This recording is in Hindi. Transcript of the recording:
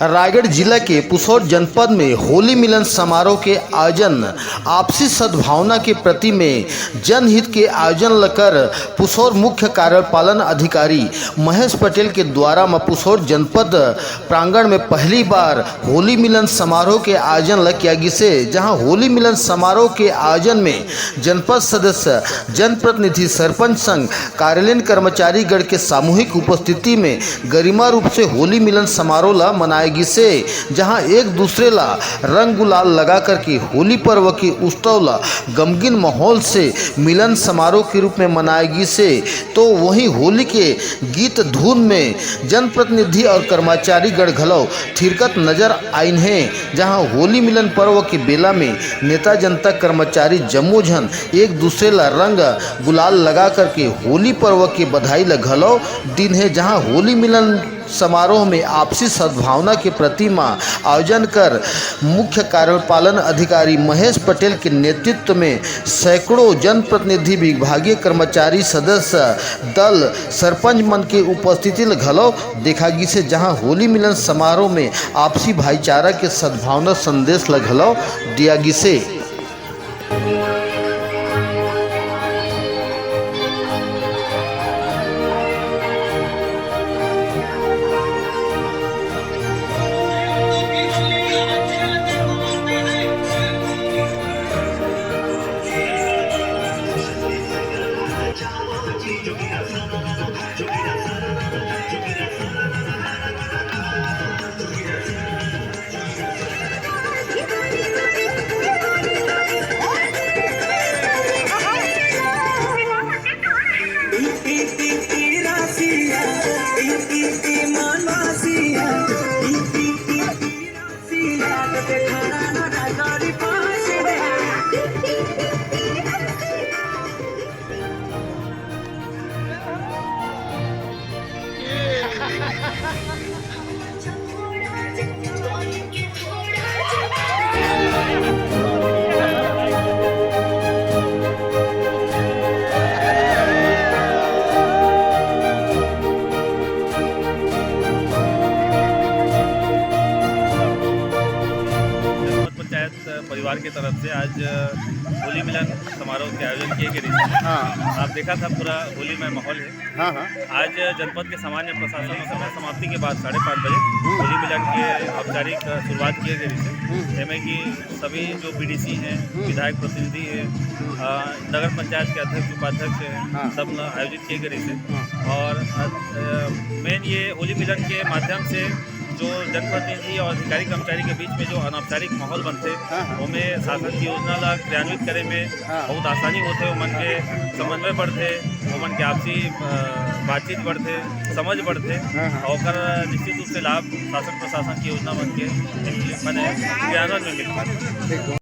रायगढ़ जिला के पुसौर जनपद में होली मिलन समारोह के आयोजन आपसी सद्भावना के प्रति में जनहित के आयोजन लेकर पुसौर मुख्य कार्यपालन अधिकारी महेश पटेल के द्वारा पुसौर जनपद प्रांगण में पहली बार होली मिलन समारोह के आयोजन किया गया, जहां होली मिलन समारोह के आयोजन में जनपद सदस्य, जनप्रतिनिधि, सरपंच संघ, कार्यालयीन कर्मचारीगण के सामूहिक उपस्थिति में गरिमा रूप से होली मिलन समारोह ला मनाया से जहां एक दूसरे ला रंग गुलाल लगा करके होली पर्व की उत्सव ला गमगीन माहौल से मिलन समारोह के रूप में मनाएगी से, तो वहीं होली के गीत धुन में जनप्रतिनिधि और कर्मचारी गण घलो थिरकत नजर आइन हैं, जहां होली मिलन पर्व के बेला में नेता जनता कर्मचारी जम्मू झन एक दूसरे ला रंग गुलाल लगा करके होली पर्व के बधाई ला घलो दिन है, जहां होली मिलन समारोह में आपसी सद्भावना के प्रतिमा आयोजन कर मुख्य कार्यपालन अधिकारी महेश पटेल के नेतृत्व में सैकड़ों जनप्रतिनिधि, विभागीय कर्मचारी, सदस्य दल, सरपंच मन के उपस्थिति घलो देखा गई से, जहां होली मिलन समारोह में आपसी भाईचारा के सद्भावना संदेश घलो दिया गई से। परिवार की तरफ से आज होली मिलन समारोह के आयोजन किए गए। आप देखा था पूरा होली में माहौल है। आज जनपद के सामान्य प्रशासन और समय समाप्ति के बाद 5:30 बजे होली मिलन के औपचारिक शुरुआत किए गए, जिसमें कि सभी जो बीडीसी हैं, विधायक प्रतिनिधि हैं, नगर पंचायत के अध्यक्ष, उपाध्यक्ष हैं, सब आयोजित किए गए। और मेन ये होली मिलन के माध्यम से जो जनप्रतिनिधि और अधिकारी कर्मचारी के बीच में जो अनौपचारिक माहौल बनते उनमें शासन की योजना ला क्रियान्वित करे में बहुत आसानी होते, उमन के समन्वय बढ़ते, उमन के आपसी बातचीत बढ़ते, समझ बढ़ते और निश्चित रूप से लाभ शासन प्रशासन की योजना बन के मैंने क्रियान्वयन में मिलता है।